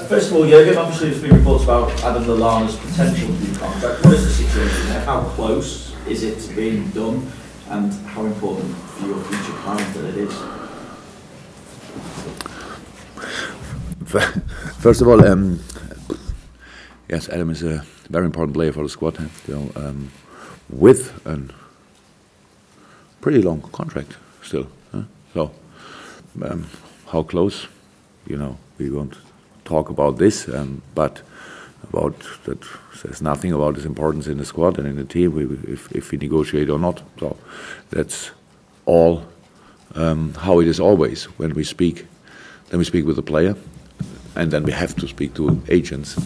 First of all, Jurgen, obviously there's been reports about Adam Lallana's potential new contract. What is the situation there? How close is it to being done, and how important for your future plans that it is? First of all, yes, Adam is a very important player for the squad, with a pretty long contract still. So, how close? We won't talk about this, but about that says nothing about his importance in the squad and in the team, if we negotiate or not. So that's all how it is always when we speak. Then we speak with the player, and then we have to speak to agents.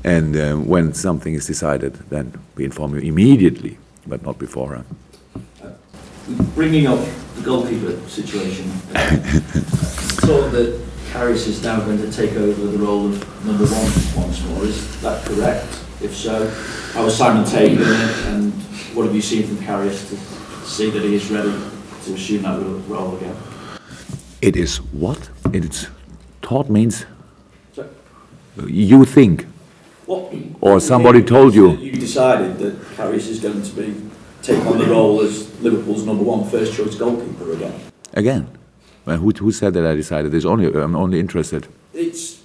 And when something is decided, then we inform you immediately, but not beforehand. Bringing up the goalkeeper situation, thought that Karius is now going to take over the role of number one once more. Is that correct? If so, how was Simon Tate doing it, and what have you seen from Karius to see that he is ready to assume that role again? It is what? It is taught means. Sorry? You think, or somebody told you. You decided that Karius is going to take on the role as Liverpool's number one first choice goalkeeper again. Again. Well, who said that I decided? I'm only interested. It's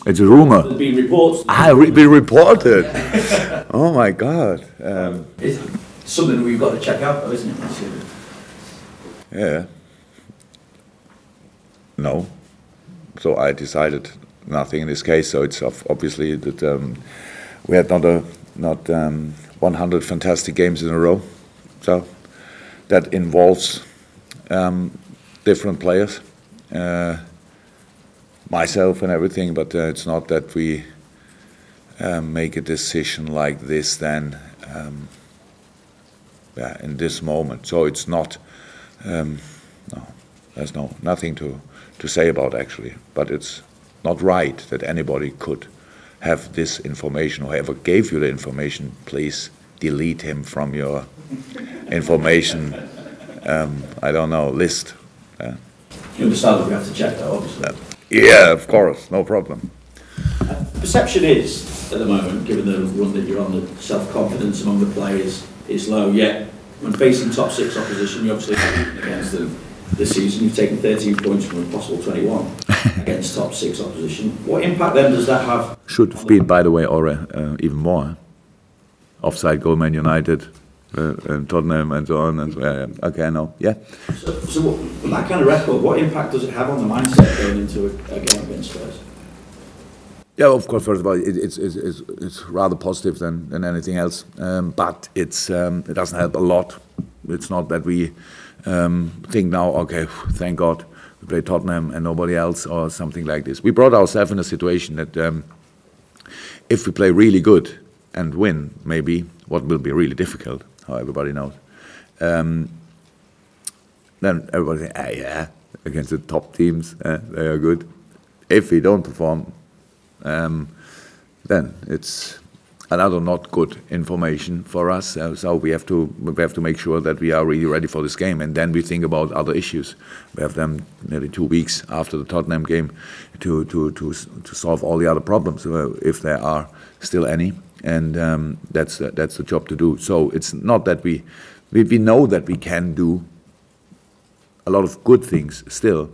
a rumor. There's been reports. Been reported. Oh my God. It's something we've got to check out, though, isn't it? Yeah. No. So I decided nothing in this case. So it's obviously that we had not 100 fantastic games in a row. So that involves different players, myself and everything, but it's not that we make a decision like this then in this moment. So it's not, no, there's nothing to say about actually, but it's not right that anybody could have this information. Whoever gave you the information, please delete him from your information, I don't know, list. You understand that we have to check that, obviously. Yeah, of course, no problem. Perception is, at the moment, given the run that you're on, the self-confidence among the players is low, yet when facing top six opposition, you obviously against them this season, you've taken 13 points from a possible 21 against top six opposition. What impact then does that have? Should have been, by the way, or even more. Offside goal, Man United, and Tottenham and so on. And okay, no, yeah. So with that kind of record, what impact does it have on the mindset going into a game against Spurs? Yeah, of course. First of all, it's rather positive than anything else, but it doesn't help a lot. It's not that we think now, okay, thank God we play Tottenham and nobody else or something like this. We brought ourselves in a situation that if we play really good and win, maybe what will be really difficult, how everybody knows, then everybody say, yeah, against the top teams, they are good. If we don't perform, then it's another not good information for us. So we have to make sure that we are really ready for this game, and then we think about other issues. We have them nearly 2 weeks after the Tottenham game to solve all the other problems, if there are still any, and that's the job to do. So it's not that we know that we can do a lot of good things still.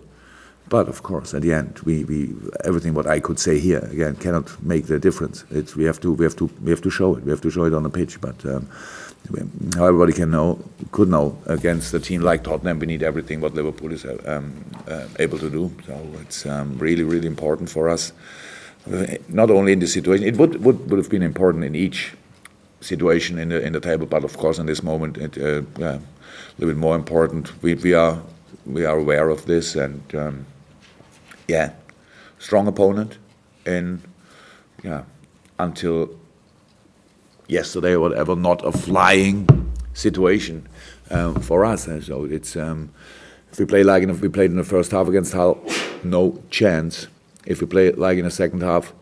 But of course, at the end, we everything what I could say here again cannot make the difference. We have to show it. We have to show it on the pitch. But how everybody could know against a team like Tottenham, we need everything what Liverpool is able to do. So it's really important for us. Not only in this situation, it would have been important in each situation in the table. But of course, in this moment, a little bit more important. We are aware of this, and strong opponent, and until yesterday or whatever, not a flying situation for us. And so it's if we play like if we played in the first half against Hull, no chance. If we play like in the second half,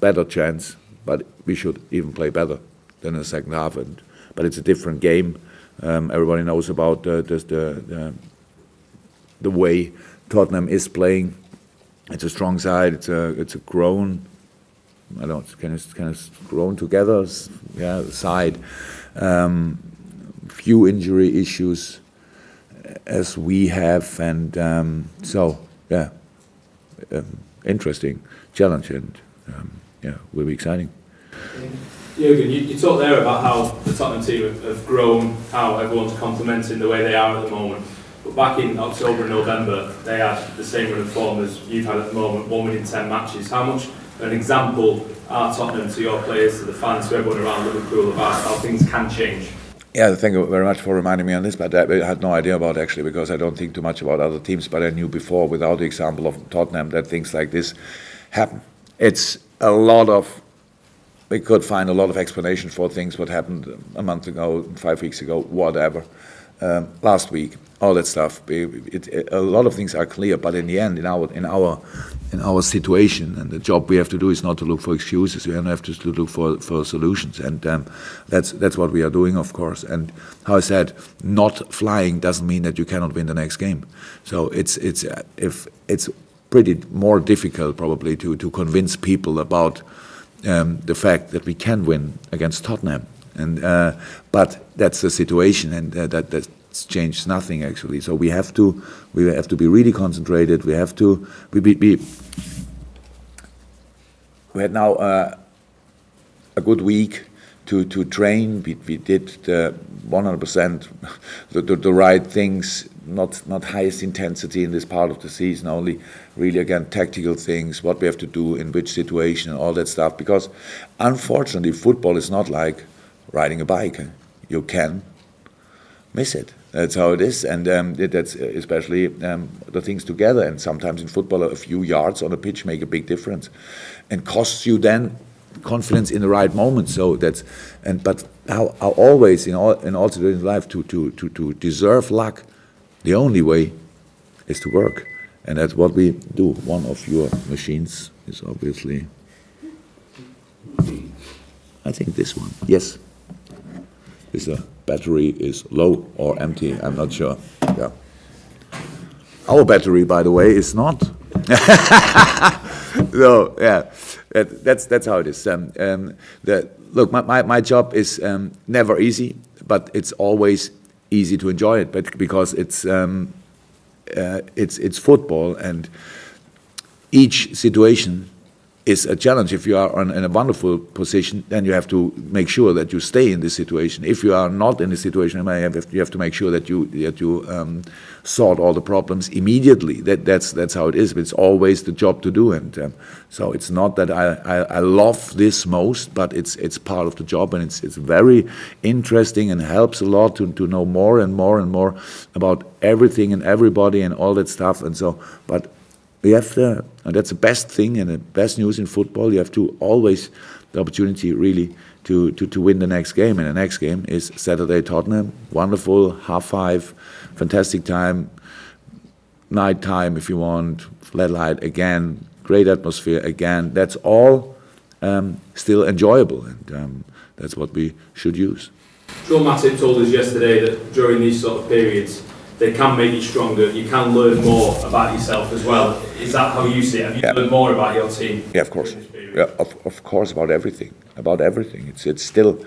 better chance. But we should even play better than in the second half. But it's a different game. Everybody knows about the way Tottenham is playing. it's a strong side. It's a grown, I don't know, kind of grown together, yeah, side. Few injury issues as we have, and so yeah, interesting challenge, and yeah, will be exciting. Jurgen, you talked there about how the Tottenham team have grown, how everyone's complementing the way they are at the moment. But back in October and November, they had the same run of form as you've had at the moment, 1 win in 10 matches. How much an example are Tottenham to your players, to the fans, to everyone around Liverpool about how things can change? Yeah, thank you very much for reminding me on this, but I had no idea about actually, because I don't think too much about other teams, but I knew before, without the example of Tottenham, that things like this happen. It's a lot of, we could find a lot of explanation for things what happened a month ago, 5 weeks ago, whatever, last week, all that stuff. A lot of things are clear, but in the end, in our situation, and the job we have to do is not to look for excuses. We have to look for solutions, and that's what we are doing, of course. And how I said, not flying doesn't mean that you cannot win the next game. So it's pretty more difficult probably to convince people about the fact that we can win against Tottenham, and but that's the situation, and that's changed nothing actually. So we have to be really concentrated. We have to we had now a good week to train. We did 100% the right things. Not highest intensity in this part of the season, only really, again, tactical things, what we have to do in which situation and all that stuff. Because unfortunately, football is not like riding a bike. You can miss it. That's how it is, and that's especially the things together. And sometimes in football, a few yards on a pitch make a big difference, and costs you then confidence in the right moment. So that's, but how always in all situations in life to deserve luck, the only way is to work, and that's what we do. One of your machines is obviously, I think this one. Yes, this battery is low or empty. I'm not sure. Yeah. Our battery, by the way, is not. So yeah, that's how it is. Look, my job is never easy, but it's always easy to enjoy it. But because it's football, and each situation is a challenge. If you are in a wonderful position, then you have to make sure that you stay in this situation. If you are not in this situation, you have to make sure that you sort all the problems immediately. That's how it is. But it's always the job to do, and so it's not that I love this most, but it's part of the job, and it's very interesting and helps a lot to know more and more and more about everything and everybody and all that stuff. And so, but we have to, and that's the best thing and the best news in football. You have to always the opportunity really to win the next game, and the next game is Saturday Tottenham. Wonderful, 5:30, fantastic time, night time if you want, flat light again, great atmosphere again. That's all still enjoyable, and that's what we should use. Joe Matip told us yesterday that during these sort of periods, they can make you stronger. You can learn more about yourself as well. Is that how you see it? Have you learned more about your team? Yeah, of course. Yeah, of course, about everything. About everything. It's still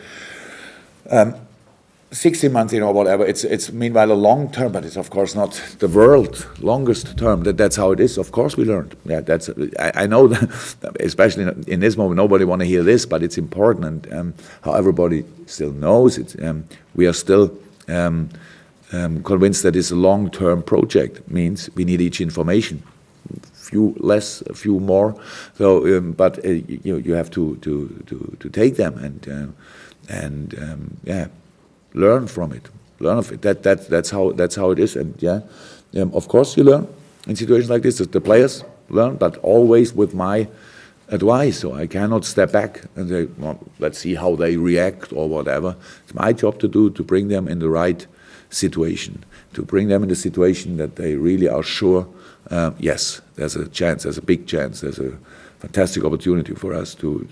16 months, or whatever. It's meanwhile a long term, but it's of course not the world longest term. That's how it is. Of course, we learned. Yeah, that's. I know that, especially in this moment, nobody want to hear this, but it's important. And how everybody still knows it. We are still. Convinced that it's a long-term project. Means we need each information, few less, a few more. So, but you have to take them and yeah, learn from it, learn of it. That's how it is. And yeah, of course you learn in situations like this. The players learn, but always with my advice. So I cannot step back and say, well, let's see how they react or whatever. It's my job to bring them in the right situation, to bring them in the situation that they really are sure, yes, there's a chance, there's a big chance, there's a fantastic opportunity for us to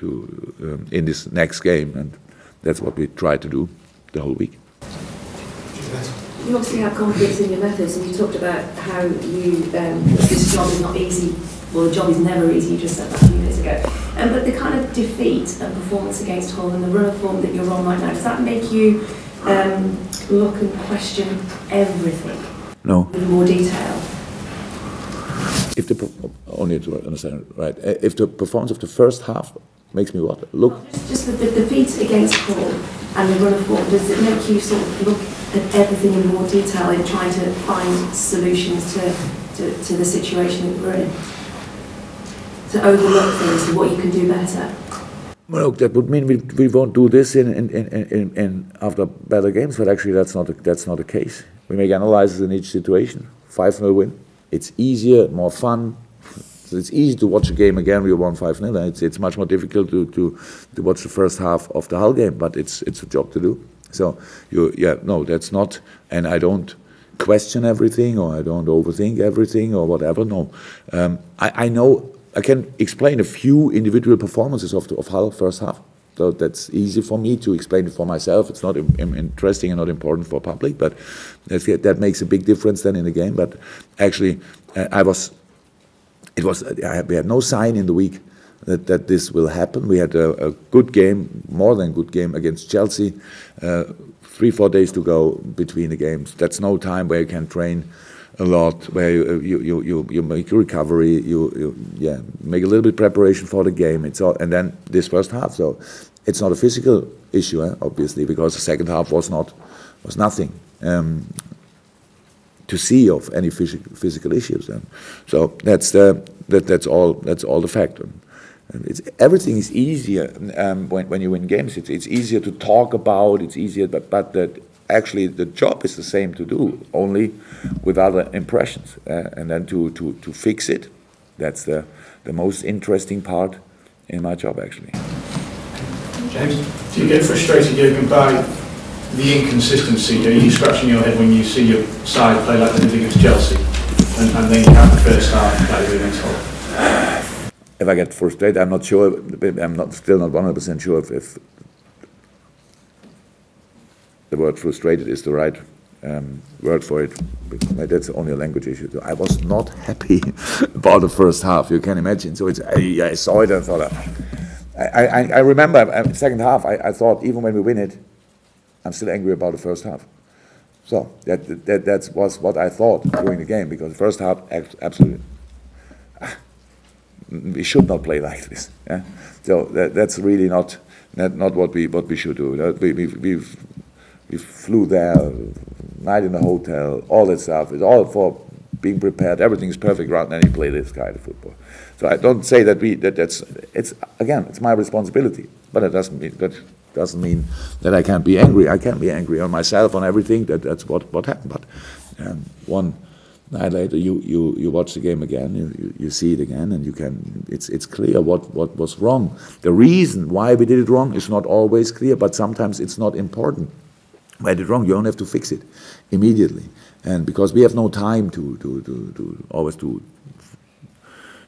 in this next game, and that's what we try to do the whole week. You obviously have confidence in your methods, and you talked about how this job is not easy well, the job is never easy, you just said that a few minutes ago. But the kind of defeat and performance against Hull and the run of form that you're on right now, does that make you look and question everything? No. In more detail? If the only to understand right, if the performance of the first half makes me what? Look. Just the defeat against Hull and the run of form, does it make you sort of look at everything in more detail in trying to find solutions to the situation that we're in? To overlook things and what you can do better? Well, look, that would mean we won't do this in after better games, but actually that's not the case. We make analyses in each situation. 5-0 win. It's easier, more fun. So it's easy to watch a game again. We won 5-0. And it's much more difficult to watch the first half of the Hull game, but it's a job to do. So no, that's not. And I don't question everything, or I don't overthink everything, or whatever. No, I know. I can explain a few individual performances of Hull first half. So that's easy for me to explain it for myself. It's not interesting and not important for public, but that makes a big difference then in the game. But actually, we had no sign in the week that this will happen. We had a good game, more than good game against Chelsea. 3-4 days to go between the games. That's no time where you can train a lot, where you make a recovery, you make a little bit preparation for the game. It's all, and then this first half. So it's not a physical issue, obviously, because the second half was nothing to see of any physical issues. So that's all the fact. Everything is easier when you win games. It's easier to talk about. It's easier, but actually the job is the same to do, only with other impressions, and then to fix it. That's the most interesting part in my job, actually. James, do you get frustrated, Jurgen, by the inconsistency? Are you scratching your head when you see your side play like they did against Chelsea, and then you have the first half like they did against Hull? If I get frustrated, I'm not sure. I'm still not 100% sure if the word frustrated is the right word for it. That's only a language issue. So I was not happy about the first half, you can imagine. So I saw it and thought, I remember second half, I thought even when we win it, I'm still angry about the first half. So that was what I thought during the game, because the first half, absolutely, we should not play like this. Yeah? So that's really not what we should do. We flew there, night in the hotel, all that stuff. It's all for being prepared. Everything is perfect right now. And you play this kind of football. So I don't say that it's my responsibility. But it doesn't mean that I can't be angry. I can be angry on myself, on everything. That's what happened. But one night later, you watch the game again. You see it again, and you can. It's clear what was wrong. The reason why we did it wrong is not always clear, but sometimes it's not important. I did wrong. You don't have to fix it immediately, and because we have no time to always to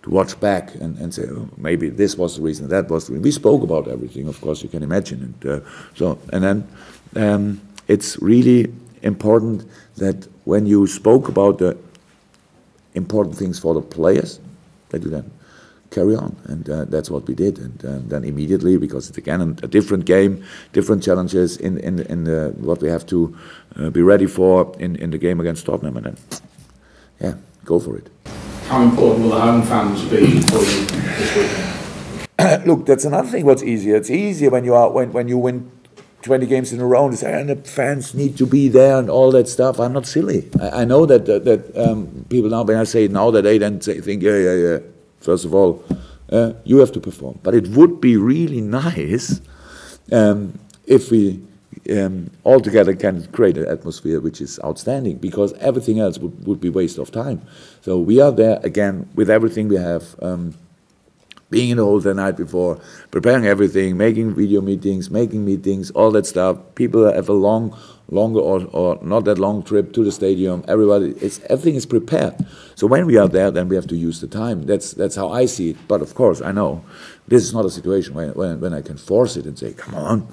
watch back and say, oh, maybe this was the reason, that was the reason. We spoke about everything, of course, you can imagine. And then it's really important that when you spoke about the important things for the players, that you then carry on, and that's what we did. And then immediately, because it's again a different game, different challenges in what we have to be ready for in the game against Tottenham, and then go for it. How important will the home fans be for you this weekend? Look, that's another thing. What's easier? It's easier when you win 20 games in a row and say, and the fans need to be there and all that stuff. I'm not silly. I know that people now, when I say it now, that they then think, yeah. First of all, you have to perform. But it would be really nice if we all together can create an atmosphere which is outstanding, because everything else would be waste of time. So we are there again with everything we have, being in the hall the night before, preparing everything, making video meetings, making meetings, all that stuff. People have a longer or not that long trip to the stadium. Everything is prepared. So when we are there, then we have to use the time. That's how I see it. But of course, I know this is not a situation when I can force it and say, come on.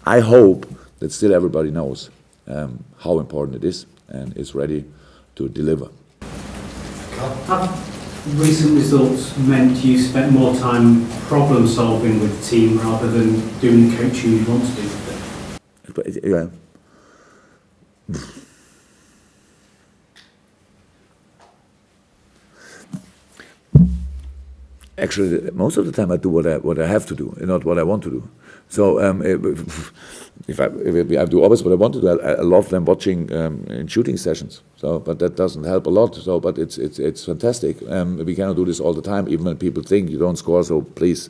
I hope that still everybody knows how important it is and is ready to deliver. recent results meant you spent more time problem solving with the team rather than doing the coaching you want to do with it? Yeah. Actually, most of the time I do what I have to do, and not what I want to do. So if I do always what I want to do, I love them watching in shooting sessions. So, but that doesn't help a lot. So, but it's fantastic. We cannot do this all the time, even when people think you don't score. So please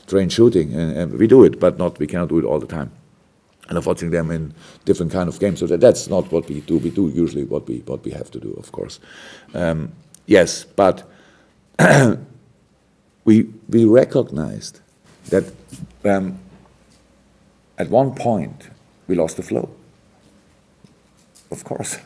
train shooting, and we do it, but we cannot do it all the time. And of watching them in different kind of games. So that's not what we do. We do usually what we have to do, of course. Yes, but. We recognized that at one point we lost the flow, of course.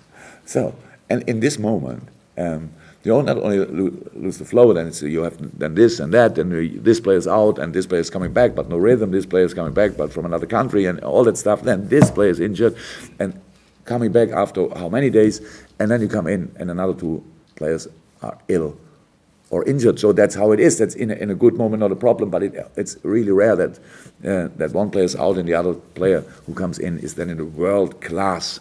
So, and in this moment, you don't not only lose the flow, then you have then this and that, and this player is out, and this player is coming back, but no rhythm. This player is coming back, but from another country, and all that stuff. Then this player is injured, and coming back after how many days, and then you come in, and another two players are ill or injured. So that's how it is. That's in a good moment not a problem, but it's really rare that that one player is out and the other player who comes in is then in a world-class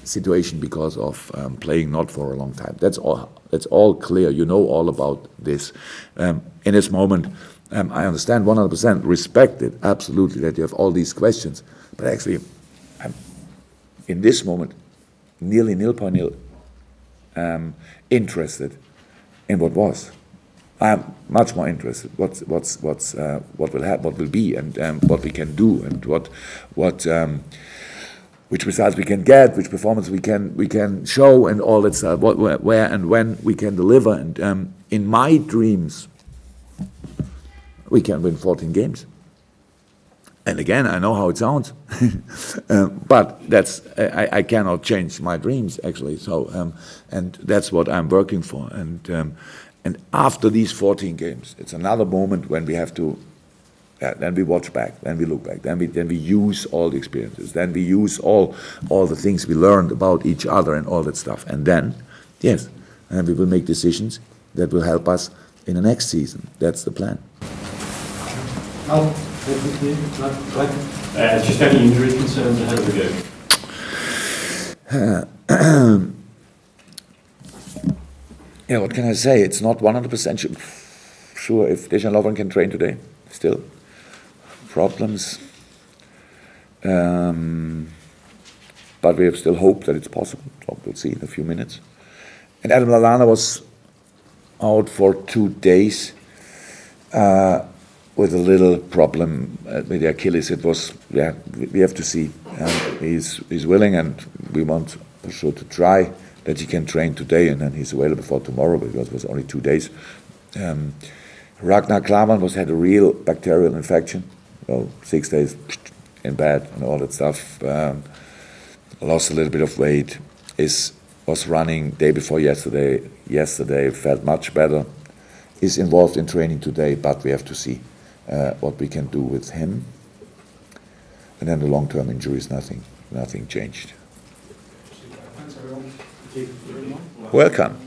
situation because of playing not for a long time. That's all clear. You know all about this. In this moment, I understand 100%, respect it, absolutely, that you have all these questions. But actually, in this moment, nearly 0.0 interested in what was. I'm much more interested what will happen, what will be, and what we can do, and which results we can get, which performance we can show, and all that stuff. Where and when we can deliver. And in my dreams, we can win 14 games. And again, I know how it sounds, but I cannot change my dreams actually. So, and that's what I'm working for. And after these 14 games, it's another moment when we have to. Then we watch back, then we look back, then we use all the experiences, then we use all the things we learned about each other and all that stuff. And then, yes, and we will make decisions that will help us in the next season. That's the plan. Just any injury concerns ahead of the game? Yeah, what can I say? It's not 100% sure if Dejan Lovren can train today. Still problems, but we have still hope that it's possible. So we'll see in a few minutes. And Adam Lallana was out for 2 days with a little problem with the Achilles. It was, yeah, we have to see. He's willing, and we want for sure to try that he can train today, and then he's available for tomorrow because it was only 2 days. Ragnar Klavan had a real bacterial infection. 6 days in bed and all that stuff. Lost a little bit of weight. Was running day before yesterday. Yesterday felt much better. Is involved in training today, but we have to see what we can do with him. And then the long-term injuries, nothing changed. Thanks everyone. Welcome.